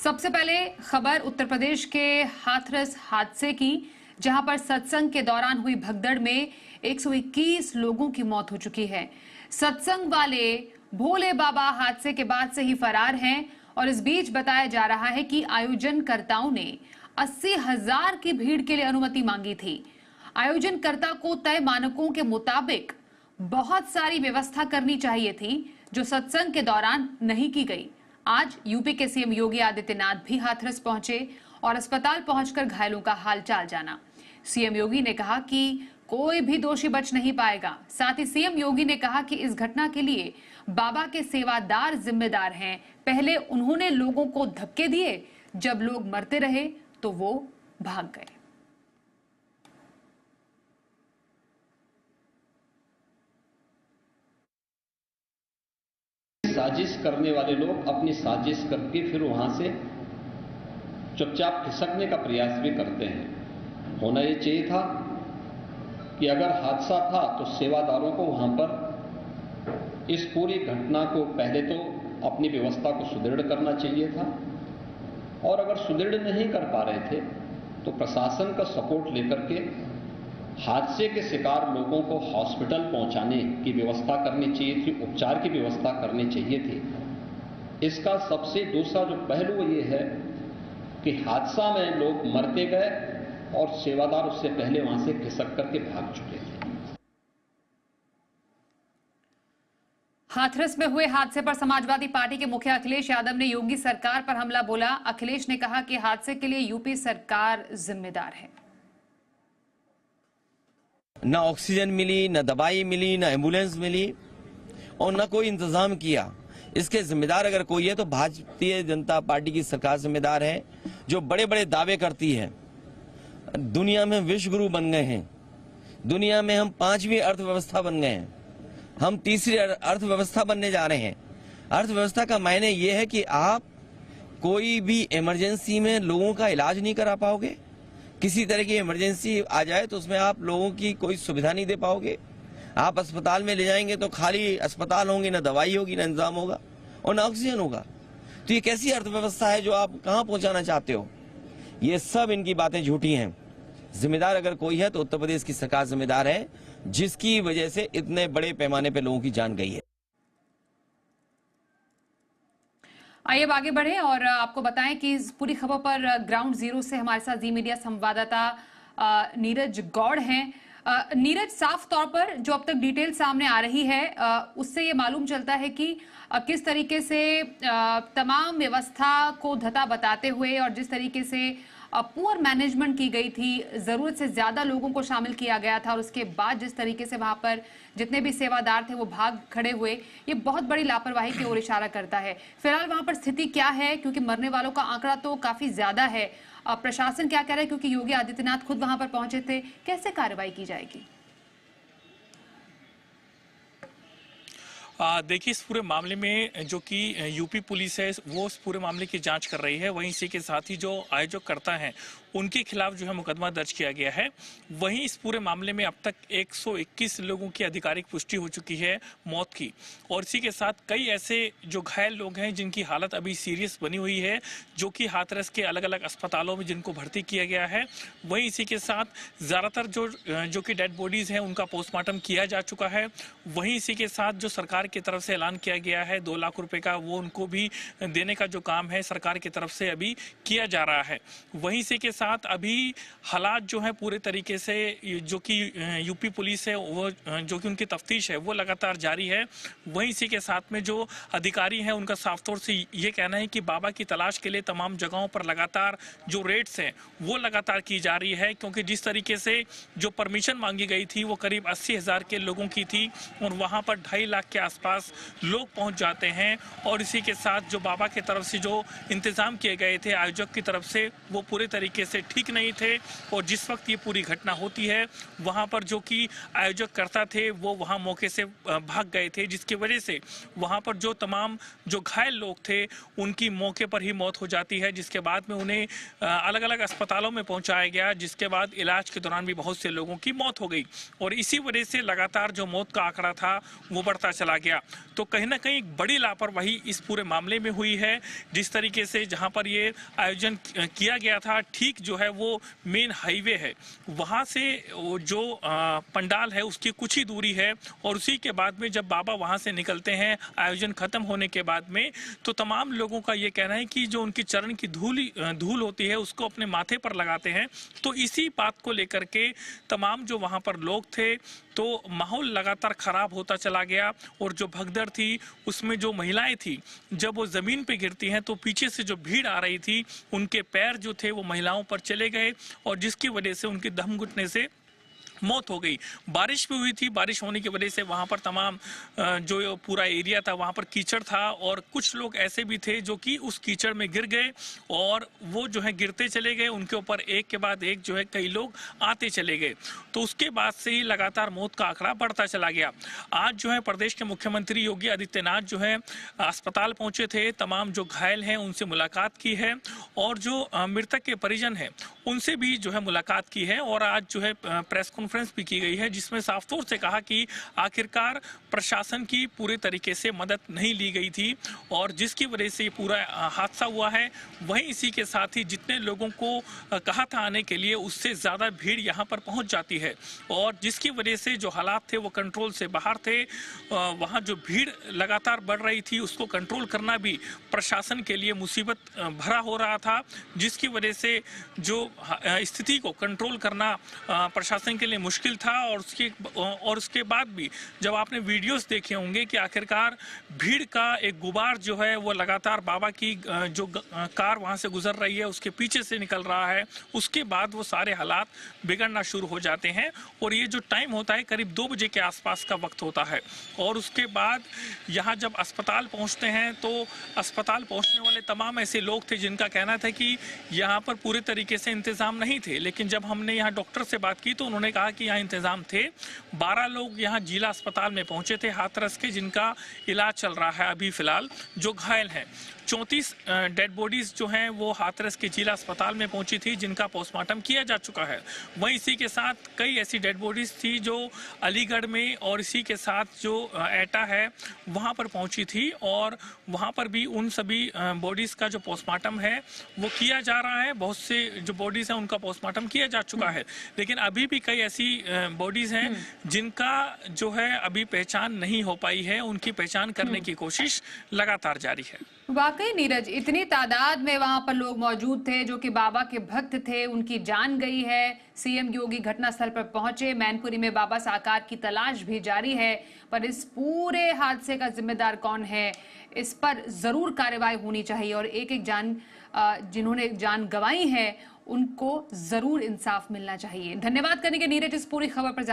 सबसे पहले खबर उत्तर प्रदेश के हाथरस हादसे की, जहां पर सत्संग के दौरान हुई भगदड़ में 121 लोगों की मौत हो चुकी है। सत्संग वाले भोले बाबा हादसे के बाद से ही फरार हैं और इस बीच बताया जा रहा है कि आयोजनकर्ताओं ने 80,000 की भीड़ के लिए अनुमति मांगी थी। आयोजनकर्ता को तय मानकों के मुताबिक बहुत सारी व्यवस्था करनी चाहिए थी, जो सत्संग के दौरान नहीं की गई। आज यूपी के सीएम योगी आदित्यनाथ भी हाथरस पहुंचे और अस्पताल पहुंचकर घायलों का हालचाल जाना। सीएम योगी ने कहा कि कोई भी दोषी बच नहीं पाएगा। साथ ही सीएम योगी ने कहा कि इस घटना के लिए बाबा के सेवादार जिम्मेदार हैं। पहले उन्होंने लोगों को धक्के दिए, जब लोग मरते रहे तो वो भाग गए। साजिश करने वाले लोग अपनी साजिश करके फिर वहां से चुपचाप खिसकने का प्रयास भी करते हैं। होना ये चाहिए था कि अगर हादसा था तो सेवादारों को वहां पर इस पूरी घटना को पहले तो अपनी व्यवस्था को सुदृढ़ करना चाहिए था, और अगर सुदृढ़ नहीं कर पा रहे थे तो प्रशासन का सपोर्ट लेकर के हादसे के शिकार लोगों को हॉस्पिटल पहुंचाने की व्यवस्था करनी चाहिए थी, उपचार की व्यवस्था करनी चाहिए थी। इसका सबसे दूसरा जो पहलू ये है कि हादसा में लोग मरते गए और सेवादार उससे पहले वहां से खिसक करके भाग चुके थे। हाथरस में हुए हादसे पर समाजवादी पार्टी के मुखिया अखिलेश यादव ने योगी सरकार पर हमला बोला। अखिलेश ने कहा कि हादसे के लिए यूपी सरकार जिम्मेदार है। न ऑक्सीजन मिली, न दवाई मिली, न एम्बुलेंस मिली और न कोई इंतजाम किया। इसके जिम्मेदार अगर कोई है तो भारतीय जनता पार्टी की सरकार जिम्मेदार है, जो बड़े बड़े दावे करती है। दुनिया में विश्व गुरु बन गए हैं, दुनिया में हम 5वीं अर्थव्यवस्था बन गए हैं, हम 3री अर्थव्यवस्था बनने जा रहे हैं। अर्थव्यवस्था का मायने यह है कि आप कोई भी इमरजेंसी में लोगों का इलाज नहीं करा पाओगे। किसी तरह की इमरजेंसी आ जाए तो उसमें आप लोगों की कोई सुविधा नहीं दे पाओगे। आप अस्पताल में ले जाएंगे तो खाली अस्पताल होंगे, न दवाई होगी, न इंतजाम होगा और न ऑक्सीजन होगा। तो ये कैसी अर्थव्यवस्था है जो आप कहां पहुंचाना चाहते हो? ये सब इनकी बातें झूठी हैं। जिम्मेदार अगर कोई है तो उत्तर प्रदेश की सरकार जिम्मेदार है, जिसकी वजह से इतने बड़े पैमाने पर लोगों की जान गई है। आइए अब आगे बढ़े और आपको बताएं कि इस पूरी खबर पर ग्राउंड जीरो से हमारे साथ जी मीडिया संवाददाता नीरज गौड़ हैं। नीरज, साफ तौर पर जो अब तक डिटेल सामने आ रही है उससे ये मालूम चलता है कि किस तरीके से तमाम व्यवस्था को धता बताते हुए और जिस तरीके से पुअर मैनेजमेंट की गई थी, जरूरत से ज्यादा लोगों को शामिल किया गया था और उसके बाद जिस तरीके से वहां पर जितने भी सेवादार थे वो भाग खड़े हुए, ये बहुत बड़ी लापरवाही की ओर इशारा करता है। फिलहाल वहां पर स्थिति क्या है, क्योंकि मरने वालों का आंकड़ा तो काफी ज्यादा है। प्रशासन क्या कह रहा है, क्योंकि योगी आदित्यनाथ खुद वहां पर पहुंचे थे, कैसे कार्रवाई की जाएगी? देखिए, इस पूरे मामले में जो कि यूपी पुलिस है वो इस पूरे मामले की जांच कर रही है। वहीं इसी के साथ ही जो आयोजक करता है उनके खिलाफ जो है मुकदमा दर्ज किया गया है। वहीं इस पूरे मामले में अब तक 121 लोगों की आधिकारिक पुष्टि हो चुकी है मौत की, और इसी के साथ कई ऐसे जो घायल लोग हैं जिनकी हालत अभी सीरियस बनी हुई है, जो कि हाथरस के अलग अलग अस्पतालों में जिनको भर्ती किया गया है। वहीं इसी के साथ ज्यादातर जो कि डेड बॉडीज हैं उनका पोस्टमार्टम किया जा चुका है। वहीं इसी के साथ जो सरकार की तरफ से ऐलान किया गया है 2 लाख रुपए का, वो उनको भी देने का जो काम है सरकार की तरफ से अभी किया जा रहा है। वहीं इसी के साथ अभी हालात जो है पूरे तरीके से जो कि यूपी पुलिस है वो जो कि उनकी तफ्तीश है वो लगातार जारी है। वहीं इसी के साथ में जो अधिकारी हैं उनका साफ तौर से ये कहना है कि बाबा की तलाश के लिए तमाम जगहों पर लगातार जो रेड्स हैं वो लगातार की जा रही है, क्योंकि जिस तरीके से जो परमिशन मांगी गई थी वो करीब 80,000 के लोगों की थी और वहां पर 2.5 लाख के आसपास लोग पहुंच जाते हैं। और इसी के साथ जो बाबा की तरफ से जो इंतजाम किए गए थे आयोजक की तरफ से वो पूरे तरीके से ठीक नहीं थे, और जिस वक्त ये पूरी घटना होती है वहां पर जो कि आयोजक करता थे वो वहां मौके से भाग गए थे, जिसकी वजह से वहां पर जो तमाम जो घायल लोग थे उनकी मौके पर ही मौत हो जाती है, जिसके बाद में उन्हें अलग अलग अस्पतालों में पहुंचाया गया, जिसके बाद इलाज के दौरान भी बहुत से लोगों की मौत हो गई। और इसी वजह से लगातार जो मौत का आंकड़ा था वो बढ़ता चला गया। तो कहीं ना कहीं एक बड़ी लापरवाही इस पूरे मामले में हुई है। जिस तरीके से जहां पर ये आयोजन किया गया था, ठीक जो है वो मेन हाईवे है, वहां से जो पंडाल है उसकी कुछ ही दूरी है, और उसी के बाद में जब बाबा वहां से निकलते हैं आयोजन खत्म होने के बाद में, तो तमाम लोगों का ये कहना है कि जो उनकी चरण की धूल होती है उसको अपने माथे पर लगाते हैं। तो इसी बात को लेकर के तमाम जो वहां पर लोग थे, तो माहौल लगातार खराब होता चला गया। और जो भगदड़ थी उसमें जो महिलाएं थी, जब वो जमीन पे गिरती हैं तो पीछे से जो भीड़ आ रही थी उनके पैर जो थे वो महिलाओं पर चले गए, और जिसकी वजह से उनकी दम घुटने से मौत हो गई। बारिश भी हुई थी, बारिश होने की वजह से वहां पर तमाम जो पूरा एरिया था वहां पर कीचड़ था, और कुछ लोग ऐसे भी थे जो कि उस कीचड़ में गिर गए, और वो जो है गिरते चले गए, उनके ऊपर एक के बाद एक जो है कई लोग आते चले गए। तो उसके बाद से ही लगातार मौत का आंकड़ा बढ़ता चला गया। आज जो है प्रदेश के मुख्यमंत्री योगी आदित्यनाथ जो है अस्पताल पहुंचे थे, तमाम जो घायल हैं उनसे मुलाकात की है, और जो मृतक के परिजन हैं उनसे भी जो है मुलाकात की है। और आज जो है प्रेस कॉन्फ्रेंस भी की गई है, जिसमें साफ तौर से कहा कि आखिरकार प्रशासन की पूरे तरीके से मदद नहीं ली गई थी, और जिसकी वजह से ये पूरा हादसा हुआ है। वहीं इसी के साथ ही जितने लोगों को कहा था आने के लिए, उससे ज्यादा भीड़ यहाँ पर पहुंच जाती है, और जिसकी वजह से जो हालात थे वो कंट्रोल से बाहर थे। वहाँ जो भीड़ लगातार बढ़ रही थी उसको कंट्रोल करना भी प्रशासन के लिए मुसीबत भरा हो रहा था, जिसकी वजह से जो स्थिति को कंट्रोल करना प्रशासन के लिए मुश्किल था। और उसके बाद भी जब आपने वीडियोस देखे होंगे कि आखिरकार भीड़ का एक गुबार जो है वो लगातार बाबा की जो कार वहां से गुजर रही है उसके पीछे से निकल रहा है, उसके बाद वो सारे हालात बिगड़ना शुरू हो जाते हैं। और ये जो टाइम होता है करीब 2 बजे के आसपास का वक्त होता है, और उसके बाद यहाँ जब अस्पताल पहुंचते हैं तो अस्पताल पहुंचने वाले तमाम ऐसे लोग थे जिनका कहना था कि यहाँ पर पूरे तरीके से इंतजाम नहीं थे। लेकिन जब हमने यहाँ डॉक्टर से बात की तो उन्होंने कहा कि यहाँ इंतजाम थे। 12 लोग यहाँ जिला अस्पताल में पहुंचे थे हाथरस के, जिनका इलाज चल रहा है अभी फिलहाल। जो घायल हैं 34 डेड बॉडीज जो हैं वो हाथरस के जिला अस्पताल में पहुंची थी, जिनका पोस्टमार्टम किया जा चुका है। वहीं इसी के साथ कई ऐसी डेड बॉडीज थी जो अलीगढ़ में और इसी के साथ जो एटा है वहां पर पहुंची थी, और वहां पर भी उन सभी बॉडीज का जो पोस्टमार्टम है वो किया जा रहा है। बहुत से जो बॉडीज हैं उनका पोस्टमार्टम किया जा चुका है, लेकिन अभी भी कई ऐसी बॉडीज हैं जिनका जो है अभी पहचान नहीं हो पाई है। उनकी पहचान करने की कोशिश लगातार जारी है। वाकई नीरज, इतनी तादाद में वहां पर लोग मौजूद थे जो कि बाबा के भक्त थे, उनकी जान गई है। सीएम योगी घटनास्थल पर पहुंचे, मैनपुरी में बाबा साकार की तलाश भी जारी है, पर इस पूरे हादसे का जिम्मेदार कौन है इस पर जरूर कार्रवाई होनी चाहिए, और एक एक जान जिन्होंने जान गंवाई है उनको जरूर इंसाफ मिलना चाहिए। धन्यवाद करने के नीरज इस पूरी खबर पर।